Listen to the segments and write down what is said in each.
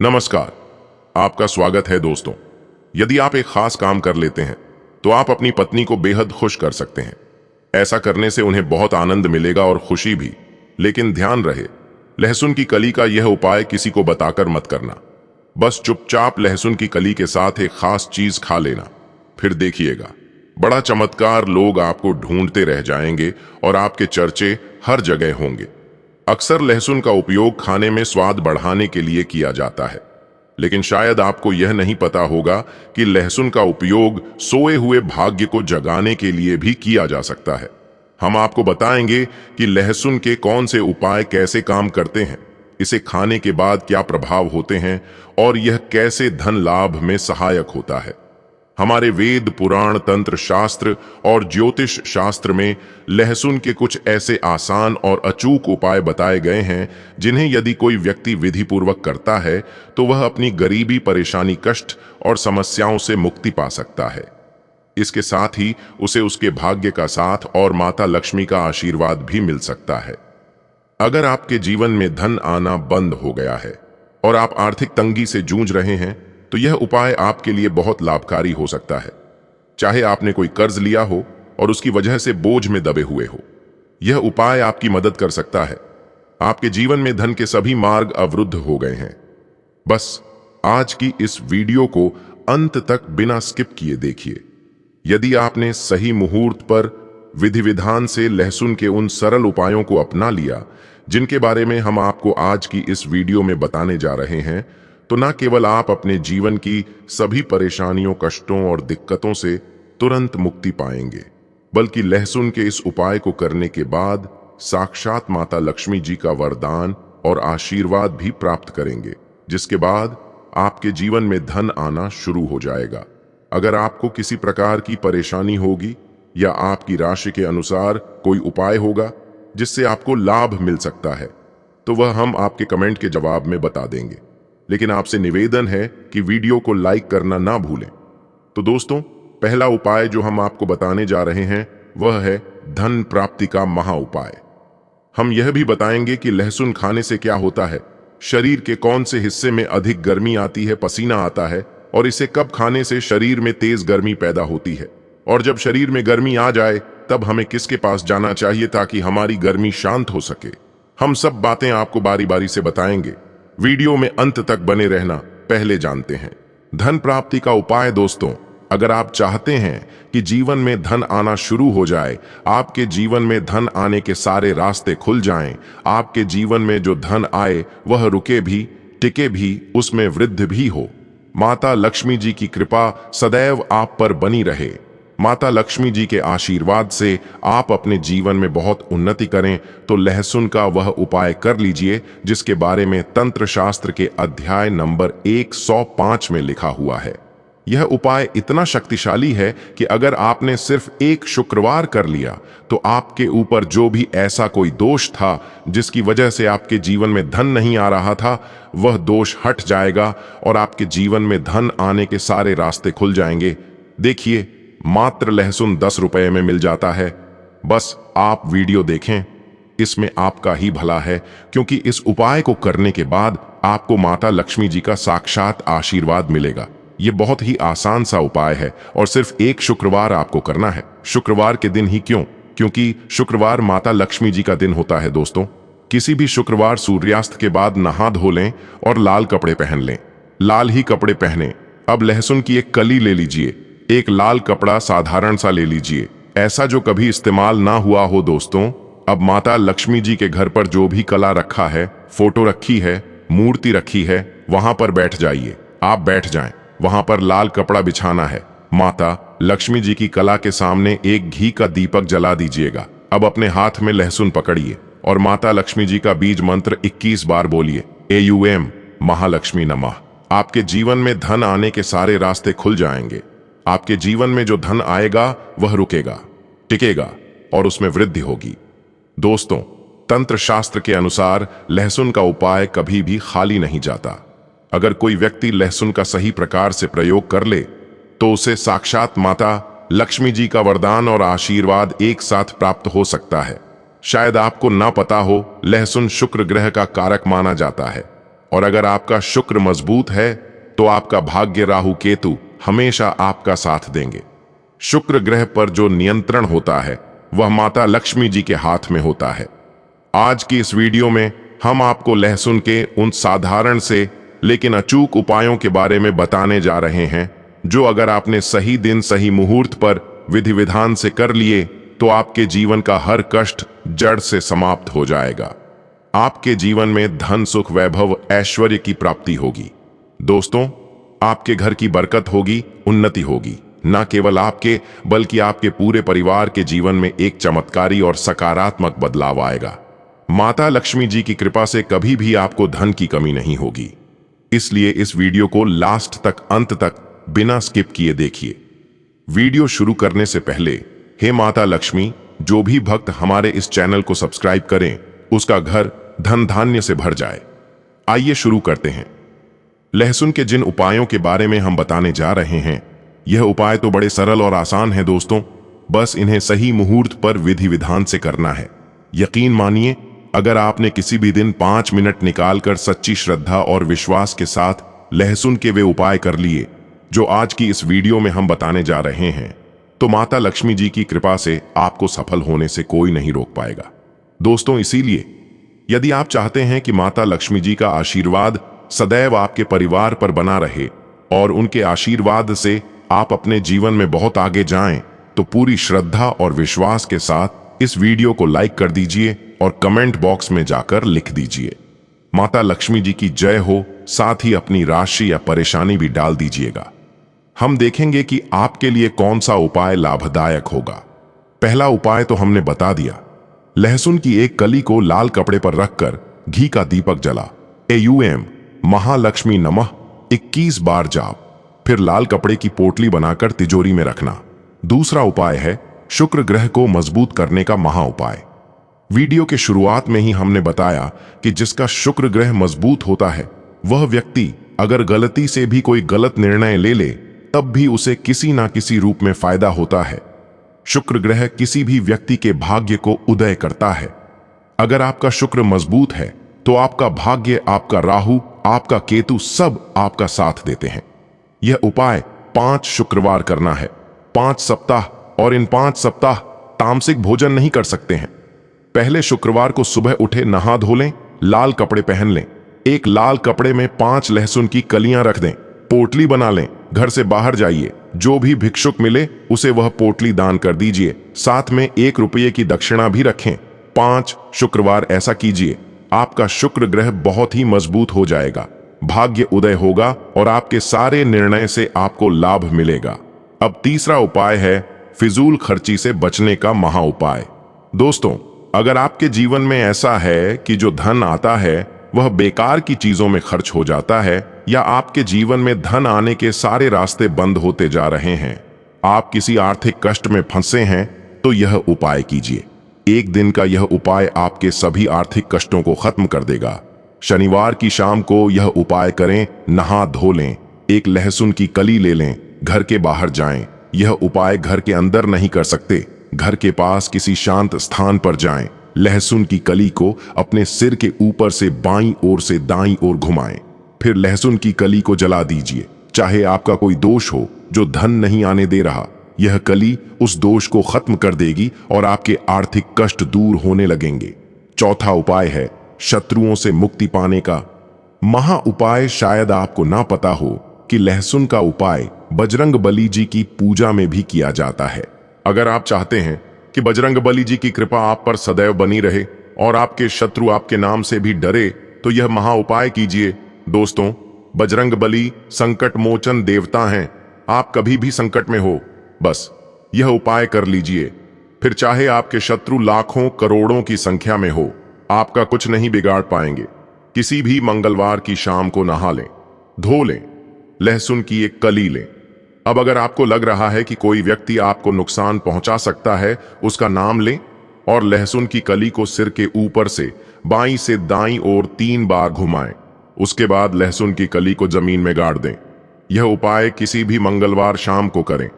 नमस्कार। आपका स्वागत है दोस्तों। यदि आप एक खास काम कर लेते हैं तो आप अपनी पत्नी को बेहद खुश कर सकते हैं। ऐसा करने से उन्हें बहुत आनंद मिलेगा और खुशी भी। लेकिन ध्यान रहे, लहसुन की कली का यह उपाय किसी को बताकर मत करना। बस चुपचाप लहसुन की कली के साथ एक खास चीज खा लेना, फिर देखिएगा बड़ा चमत्कार। लोग आपको ढूंढते रह जाएंगे और आपके चर्चे हर जगह होंगे। अक्सर लहसुन का उपयोग खाने में स्वाद बढ़ाने के लिए किया जाता है, लेकिन शायद आपको यह नहीं पता होगा कि लहसुन का उपयोग सोए हुए भाग्य को जगाने के लिए भी किया जा सकता है। हम आपको बताएंगे कि लहसुन के कौन से उपाय कैसे काम करते हैं, इसे खाने के बाद क्या प्रभाव होते हैं और यह कैसे धन लाभ में सहायक होता है। हमारे वेद, पुराण, तंत्र शास्त्र और ज्योतिष शास्त्र में लहसुन के कुछ ऐसे आसान और अचूक उपाय बताए गए हैं जिन्हें यदि कोई व्यक्ति विधि पूर्वक करता है तो वह अपनी गरीबी, परेशानी, कष्ट और समस्याओं से मुक्ति पा सकता है। इसके साथ ही उसे उसके भाग्य का साथ और माता लक्ष्मी का आशीर्वाद भी मिल सकता है। अगर आपके जीवन में धन आना बंद हो गया है और आप आर्थिक तंगी से जूझ रहे हैं तो यह उपाय आपके लिए बहुत लाभकारी हो सकता है। चाहे आपने कोई कर्ज लिया हो और उसकी वजह से बोझ में दबे हुए हो, यह उपाय आपकी मदद कर सकता है। आपके जीवन में धन के सभी मार्ग अवरुद्ध हो गए हैं। बस आज की इस वीडियो को अंत तक बिना स्किप किए देखिए। यदि आपने सही मुहूर्त पर विधि विधान से लहसुन के उन सरल उपायों को अपना लिया जिनके बारे में हम आपको आज की इस वीडियो में बताने जा रहे हैं, तो न केवल आप अपने जीवन की सभी परेशानियों, कष्टों और दिक्कतों से तुरंत मुक्ति पाएंगे, बल्कि लहसुन के इस उपाय को करने के बाद साक्षात माता लक्ष्मी जी का वरदान और आशीर्वाद भी प्राप्त करेंगे, जिसके बाद आपके जीवन में धन आना शुरू हो जाएगा। अगर आपको किसी प्रकार की परेशानी होगी या आपकी राशि के अनुसार कोई उपाय होगा जिससे आपको लाभ मिल सकता है, तो वह हम आपके कमेंट के जवाब में बता देंगे। लेकिन आपसे निवेदन है कि वीडियो को लाइक करना ना भूलें। तो दोस्तों, पहला उपाय जो हम आपको बताने जा रहे हैं वह है धन प्राप्ति का महा उपाय। हम यह भी बताएंगे कि लहसुन खाने से क्या होता है, शरीर के कौन से हिस्से में अधिक गर्मी आती है, पसीना आता है, और इसे कब खाने से शरीर में तेज गर्मी पैदा होती है, और जब शरीर में गर्मी आ जाए तब हमें किसके पास जाना चाहिए ताकि हमारी गर्मी शांत हो सके। हम सब बातें आपको बारी बारी से बताएंगे। वीडियो में अंत तक बने रहना। पहले जानते हैं धन प्राप्ति का उपाय। दोस्तों, अगर आप चाहते हैं कि जीवन में धन आना शुरू हो जाए, आपके जीवन में धन आने के सारे रास्ते खुल जाएं, आपके जीवन में जो धन आए वह रुके भी, टिके भी, उसमें वृद्धि भी हो, माता लक्ष्मी जी की कृपा सदैव आप पर बनी रहे, माता लक्ष्मी जी के आशीर्वाद से आप अपने जीवन में बहुत उन्नति करें, तो लहसुन का वह उपाय कर लीजिए जिसके बारे में तंत्र शास्त्र के अध्याय नंबर 105 में लिखा हुआ है। यह उपाय इतना शक्तिशाली है कि अगर आपने सिर्फ एक शुक्रवार कर लिया तो आपके ऊपर जो भी ऐसा कोई दोष था जिसकी वजह से आपके जीवन में धन नहीं आ रहा था, वह दोष हट जाएगा और आपके जीवन में धन आने के सारे रास्ते खुल जाएंगे। देखिए, मात्र लहसुन 10 रुपए में मिल जाता है। बस आप वीडियो देखें, इसमें आपका ही भला है, क्योंकि इस उपाय को करने के बाद आपको माता लक्ष्मी जी का साक्षात आशीर्वाद मिलेगा। यह बहुत ही आसान सा उपाय है और सिर्फ एक शुक्रवार आपको करना है। शुक्रवार के दिन ही क्यों? क्योंकि शुक्रवार माता लक्ष्मी जी का दिन होता है। दोस्तों, किसी भी शुक्रवार सूर्यास्त के बाद नहा धो लें और लाल कपड़े पहन लें। लाल ही कपड़े पहने। अब लहसुन की एक कली ले लीजिए, एक लाल कपड़ा साधारण सा ले लीजिए, ऐसा जो कभी इस्तेमाल ना हुआ हो। दोस्तों, अब माता लक्ष्मी जी के घर पर जो भी कला रखा है, फोटो रखी है, मूर्ति रखी है, वहां पर बैठ जाइए। आप बैठ जाएं। वहां पर लाल कपड़ा बिछाना है। माता लक्ष्मी जी की कला के सामने एक घी का दीपक जला दीजिएगा। अब अपने हाथ में लहसुन पकड़िए और माता लक्ष्मी जी का बीज मंत्र 21 बार बोलिए। AUM महालक्ष्मी नमः। आपके जीवन में धन आने के सारे रास्ते खुल जाएंगे। आपके जीवन में जो धन आएगा वह रुकेगा, टिकेगा और उसमें वृद्धि होगी। दोस्तों, तंत्र शास्त्र के अनुसार लहसुन का उपाय कभी भी खाली नहीं जाता। अगर कोई व्यक्ति लहसुन का सही प्रकार से प्रयोग कर ले तो उसे साक्षात माता लक्ष्मी जी का वरदान और आशीर्वाद एक साथ प्राप्त हो सकता है। शायद आपको ना पता हो, लहसुन शुक्र ग्रह का कारक माना जाता है। और अगर आपका शुक्र मजबूत है तो आपका भाग्य राहु केतु हमेशा आपका साथ देंगे। शुक्र ग्रह पर जो नियंत्रण होता है वह माता लक्ष्मी जी के हाथ में होता है। आज की इस वीडियो में हम आपको लहसुन के उन साधारण से लेकिन अचूक उपायों के बारे में बताने जा रहे हैं जो अगर आपने सही दिन सही मुहूर्त पर विधि विधान से कर लिए तो आपके जीवन का हर कष्ट जड़ से समाप्त हो जाएगा। आपके जीवन में धन सुख वैभव ऐश्वर्य की प्राप्ति होगी। दोस्तों, आपके घर की बरकत होगी, उन्नति होगी। न केवल आपके बल्कि आपके पूरे परिवार के जीवन में एक चमत्कारी और सकारात्मक बदलाव आएगा। माता लक्ष्मी जी की कृपा से कभी भी आपको धन की कमी नहीं होगी। इसलिए इस वीडियो को लास्ट तक, अंत तक बिना स्किप किए देखिए। वीडियो शुरू करने से पहले हे माता लक्ष्मी, जो भी भक्त हमारे इस चैनल को सब्सक्राइब करें उसका घर धन धान्य से भर जाए। आइए शुरू करते हैं। लहसुन के जिन उपायों के बारे में हम बताने जा रहे हैं, यह उपाय तो बड़े सरल और आसान हैं दोस्तों, बस इन्हें सही मुहूर्त पर विधि विधान से करना है। यकीन मानिए, अगर आपने किसी भी दिन 5 मिनट निकालकर सच्ची श्रद्धा और विश्वास के साथ लहसुन के वे उपाय कर लिए जो आज की इस वीडियो में हम बताने जा रहे हैं, तो माता लक्ष्मी जी की कृपा से आपको सफल होने से कोई नहीं रोक पाएगा। दोस्तों, इसीलिए यदि आप चाहते हैं कि माता लक्ष्मी जी का आशीर्वाद सदैव आपके परिवार पर बना रहे और उनके आशीर्वाद से आप अपने जीवन में बहुत आगे जाएं, तो पूरी श्रद्धा और विश्वास के साथ इस वीडियो को लाइक कर दीजिए और कमेंट बॉक्स में जाकर लिख दीजिए माता लक्ष्मी जी की जय हो। साथ ही अपनी राशि या परेशानी भी डाल दीजिएगा। हम देखेंगे कि आपके लिए कौन सा उपाय लाभदायक होगा। पहला उपाय तो हमने बता दिया। लहसुन की एक कली को लाल कपड़े पर रखकर घी का दीपक जला AUM महालक्ष्मी नमः 21 बार जाप, फिर लाल कपड़े की पोटली बनाकर तिजोरी में रखना। दूसरा उपाय है शुक्र ग्रह को मजबूत करने का महा उपाय। वीडियो के शुरुआत में ही हमने बताया कि जिसका शुक्र ग्रह मजबूत होता है वह व्यक्ति अगर गलती से भी कोई गलत निर्णय ले ले तब भी उसे किसी ना किसी रूप में फायदा होता है। शुक्र ग्रह किसी भी व्यक्ति के भाग्य को उदय करता है। अगर आपका शुक्र मजबूत है तो आपका भाग्य, आपका राहु, आपका केतु सब आपका साथ देते हैं। यह उपाय 5 शुक्रवार करना है, 5 सप्ताह, और इन 5 सप्ताह तामसिक भोजन नहीं कर सकते हैं। पहले शुक्रवार को सुबह उठे नहा धो लें, लाल कपड़े पहन लें, एक लाल कपड़े में 5 लहसुन की कलियां रख दें, पोटली बना लें, घर से बाहर जाइए, जो भी भिक्षुक मिले उसे वह पोटली दान कर दीजिए, साथ में 1 रुपये की दक्षिणा भी रखें। 5 शुक्रवार ऐसा कीजिए, आपका शुक्र ग्रह बहुत ही मजबूत हो जाएगा, भाग्य उदय होगा और आपके सारे निर्णय से आपको लाभ मिलेगा। अब तीसरा उपाय है फिजूल खर्ची से बचने का महा उपाय। दोस्तों, अगर आपके जीवन में ऐसा है कि जो धन आता है वह बेकार की चीजों में खर्च हो जाता है, या आपके जीवन में धन आने के सारे रास्ते बंद होते जा रहे हैं, आप किसी आर्थिक कष्ट में फंसे हैं, तो यह उपाय कीजिए। एक दिन का यह उपाय आपके सभी आर्थिक कष्टों को खत्म कर देगा। शनिवार की शाम को यह उपाय करें, नहा धो लें, एक लहसुन की कली ले लें, घर के बाहर जाएं। यह उपाय घर के अंदर नहीं कर सकते, घर के पास किसी शांत स्थान पर जाएं। लहसुन की कली को अपने सिर के ऊपर से बाईं ओर से दाईं ओर घुमाएं, फिर लहसुन की कली को जला दीजिए। चाहे आपका कोई दोष हो जो धन नहीं आने दे रहा, यह कली उस दोष को खत्म कर देगी और आपके आर्थिक कष्ट दूर होने लगेंगे। चौथा उपाय है शत्रुओं से मुक्ति पाने का महा उपाय। शायद आपको ना पता हो कि लहसुन का उपाय बजरंग बली जी की पूजा में भी किया जाता है। अगर आप चाहते हैं कि बजरंग बली जी की कृपा आप पर सदैव बनी रहे और आपके शत्रु आपके नाम से भी डरे, तो यह महा उपाय कीजिए। दोस्तों, बजरंग बली संकट मोचन देवता हैं। आप कभी भी संकट में हो, बस यह उपाय कर लीजिए, फिर चाहे आपके शत्रु लाखों करोड़ों की संख्या में हो, आपका कुछ नहीं बिगाड़ पाएंगे। किसी भी मंगलवार की शाम को नहा लें, धो लें, लहसुन की एक कली लें। अब अगर आपको लग रहा है कि कोई व्यक्ति आपको नुकसान पहुंचा सकता है, उसका नाम लें और लहसुन की कली को सिर के ऊपर से बाईं से दाईं ओर 3 बार घुमाएं। उसके बाद लहसुन की कली को जमीन में गाड़ दें। यह उपाय किसी भी मंगलवार शाम को करें।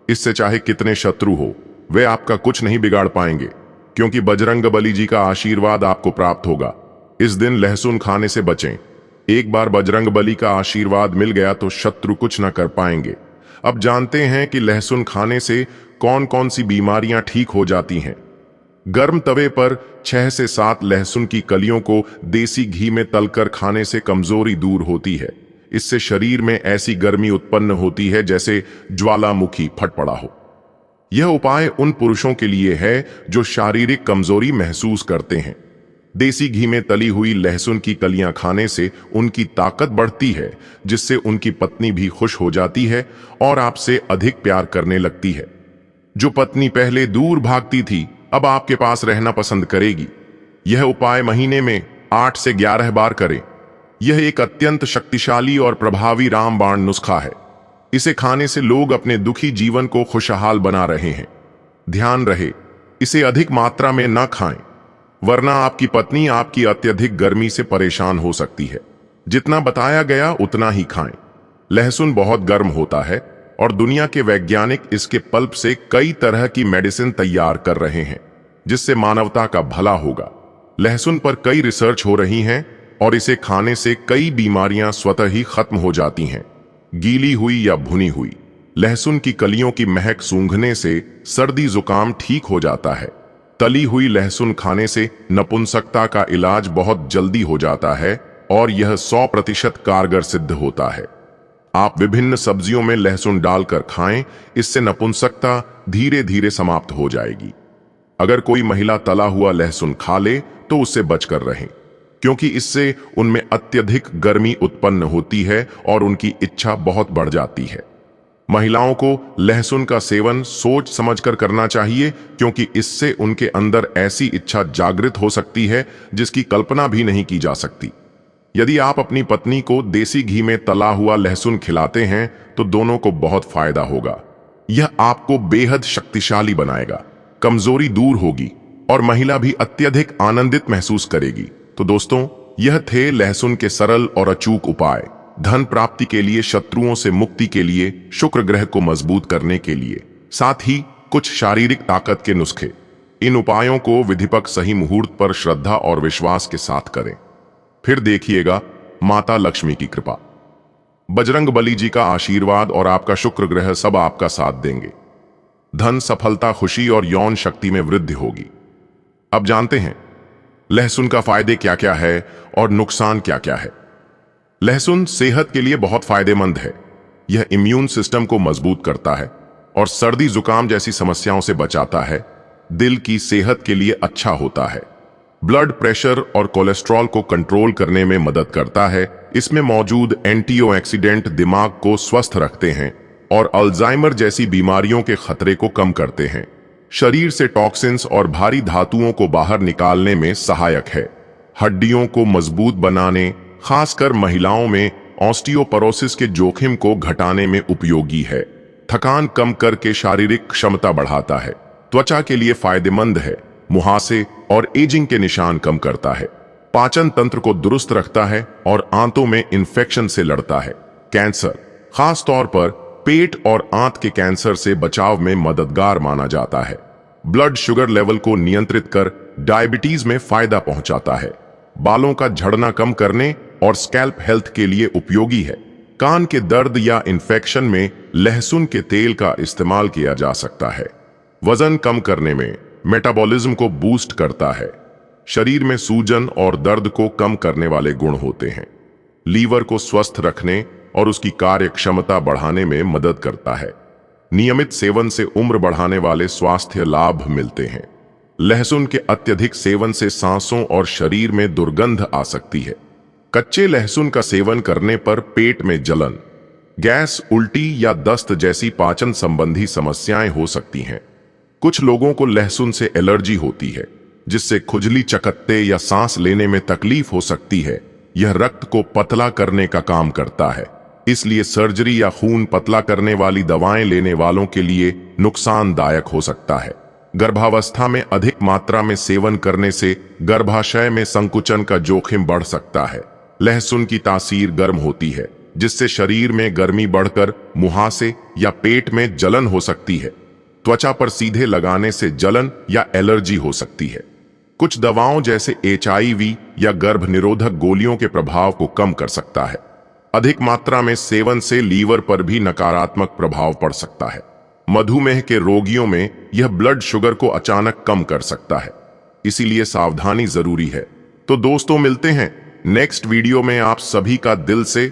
इससे चाहे कितने शत्रु हो, वे आपका कुछ नहीं बिगाड़ पाएंगे, क्योंकि बजरंग बली जी का आशीर्वाद आपको प्राप्त होगा। इस दिन लहसुन खाने से बचें। एक बार बजरंगबली का आशीर्वाद मिल गया तो शत्रु कुछ न कर पाएंगे। अब जानते हैं कि लहसुन खाने से कौन कौन सी बीमारियां ठीक हो जाती हैं। गर्म तवे पर 6 से 7 लहसुन की कलियों को देसी घी में तलकर खाने से कमजोरी दूर होती है। इससे शरीर में ऐसी गर्मी उत्पन्न होती है जैसे ज्वालामुखी फट पड़ा हो। यह उपाय उन पुरुषों के लिए है जो शारीरिक कमजोरी महसूस करते हैं। देसी घी में तली हुई लहसुन की कलियां खाने से उनकी ताकत बढ़ती है, जिससे उनकी पत्नी भी खुश हो जाती है और आपसे अधिक प्यार करने लगती है। जो पत्नी पहले दूर भागती थी अब आपके पास रहना पसंद करेगी। यह उपाय महीने में 8 से 11 बार करें। यह एक अत्यंत शक्तिशाली और प्रभावी रामबाण नुस्खा है। इसे खाने से लोग अपने दुखी जीवन को खुशहाल बना रहे हैं। ध्यान रहे, इसे अधिक मात्रा में न खाएं, वरना आपकी पत्नी आपकी अत्यधिक गर्मी से परेशान हो सकती है। जितना बताया गया उतना ही खाएं। लहसुन बहुत गर्म होता है और दुनिया के वैज्ञानिक इसके पल्प से कई तरह की मेडिसिन तैयार कर रहे हैं, जिससे मानवता का भला होगा। लहसुन पर कई रिसर्च हो रही हैं और इसे खाने से कई बीमारियां स्वतः ही खत्म हो जाती हैं। गीली हुई या भुनी हुई लहसुन की कलियों की महक सूंघने से सर्दी जुकाम ठीक हो जाता है। तली हुई लहसुन खाने से नपुंसकता का इलाज बहुत जल्दी हो जाता है और यह 100% कारगर सिद्ध होता है। आप विभिन्न सब्जियों में लहसुन डालकर खाएं, इससे नपुंसकता धीरे धीरे समाप्त हो जाएगी। अगर कोई महिला तला हुआ लहसुन खा ले तो उससे बचकर रहें, क्योंकि इससे उनमें अत्यधिक गर्मी उत्पन्न होती है और उनकी इच्छा बहुत बढ़ जाती है। महिलाओं को लहसुन का सेवन सोच समझकर करना चाहिए, क्योंकि इससे उनके अंदर ऐसी इच्छा जागृत हो सकती है जिसकी कल्पना भी नहीं की जा सकती। यदि आप अपनी पत्नी को देसी घी में तला हुआ लहसुन खिलाते हैं तो दोनों को बहुत फायदा होगा। यह आपको बेहद शक्तिशाली बनाएगा, कमजोरी दूर होगी और महिला भी अत्यधिक आनंदित महसूस करेगी। तो दोस्तों, यह थे लहसुन के सरल और अचूक उपाय। धन प्राप्ति के लिए, शत्रुओं से मुक्ति के लिए, शुक्र ग्रह को मजबूत करने के लिए, साथ ही कुछ शारीरिक ताकत के नुस्खे। इन उपायों को विधिवत सही मुहूर्त पर श्रद्धा और विश्वास के साथ करें, फिर देखिएगा माता लक्ष्मी की कृपा, बजरंगबली जी का आशीर्वाद और आपका शुक्र ग्रह सब आपका साथ देंगे। धन, सफलता, खुशी और यौन शक्ति में वृद्धि होगी। अब जानते हैं लहसुन का फायदे क्या क्या है और नुकसान क्या क्या है। लहसुन सेहत के लिए बहुत फायदेमंद है। यह इम्यून सिस्टम को मजबूत करता है और सर्दी जुकाम जैसी समस्याओं से बचाता है। दिल की सेहत के लिए अच्छा होता है। ब्लड प्रेशर और कोलेस्ट्रॉल को कंट्रोल करने में मदद करता है। इसमें मौजूद एंटीऑक्सीडेंट दिमाग को स्वस्थ रखते हैं और अल्जाइमर जैसी बीमारियों के खतरे को कम करते हैं। शरीर से टॉक्सिन्स और भारी धातुओं को बाहर निकालने में सहायक है। हड्डियों को मजबूत बनाने, खासकर महिलाओं में ऑस्टियोपोरोसिस के जोखिम को घटाने में उपयोगी है। थकान कम करके शारीरिक क्षमता बढ़ाता है। त्वचा के लिए फायदेमंद है। मुहासे और एजिंग के निशान कम करता है। पाचन तंत्र को दुरुस्त रखता है और आंतों में इन्फेक्शन से लड़ता है। कैंसर, खास तौर पर पेट और आंत के कैंसर से बचाव में मददगार माना जाता है। ब्लड शुगर लेवल को नियंत्रित कर डायबिटीज में फायदा पहुंचाता है। बालों का झड़ना कम करने और स्कैल्प हेल्थ के लिए उपयोगी है। कान के दर्द या इन्फेक्शन में लहसुन के तेल का इस्तेमाल किया जा सकता है। वजन कम करने में, मेटाबॉलिज्म को बूस्ट करता है। शरीर में सूजन और दर्द को कम करने वाले गुण होते हैं। लीवर को स्वस्थ रखने और उसकी कार्य क्षमता बढ़ाने में मदद करता है। नियमित सेवन से उम्र बढ़ाने वाले स्वास्थ्य लाभ मिलते हैं। लहसुन के अत्यधिक सेवन से सांसों और शरीर में दुर्गंध आ सकती है। कच्चे लहसुन का सेवन करने पर पेट में जलन, गैस, उल्टी या दस्त जैसी पाचन संबंधी समस्याएं हो सकती हैं। कुछ लोगों को लहसुन से एलर्जी होती है, जिससे खुजली, चकत्ते या सांस लेने में तकलीफ हो सकती है। यह रक्त को पतला करने का काम करता है, इसलिए सर्जरी या खून पतला करने वाली दवाएं लेने वालों के लिए नुकसानदायक हो सकता है। गर्भावस्था में अधिक मात्रा में सेवन करने से गर्भाशय में संकुचन का जोखिम बढ़ सकता है। लहसुन की तासीर गर्म होती है, जिससे शरीर में गर्मी बढ़कर मुहासे या पेट में जलन हो सकती है। त्वचा पर सीधे लगाने से जलन या एलर्जी हो सकती है। कुछ दवाओं जैसे HIV या गर्भ निरोधक गोलियों के प्रभाव को कम कर सकता है। अधिक मात्रा में सेवन से लीवर पर भी नकारात्मक प्रभाव पड़ सकता है। मधुमेह के रोगियों में यह ब्लड शुगर को अचानक कम कर सकता है, इसीलिए सावधानी जरूरी है। तो दोस्तों, मिलते हैं नेक्स्ट वीडियो में। आप सभी का दिल से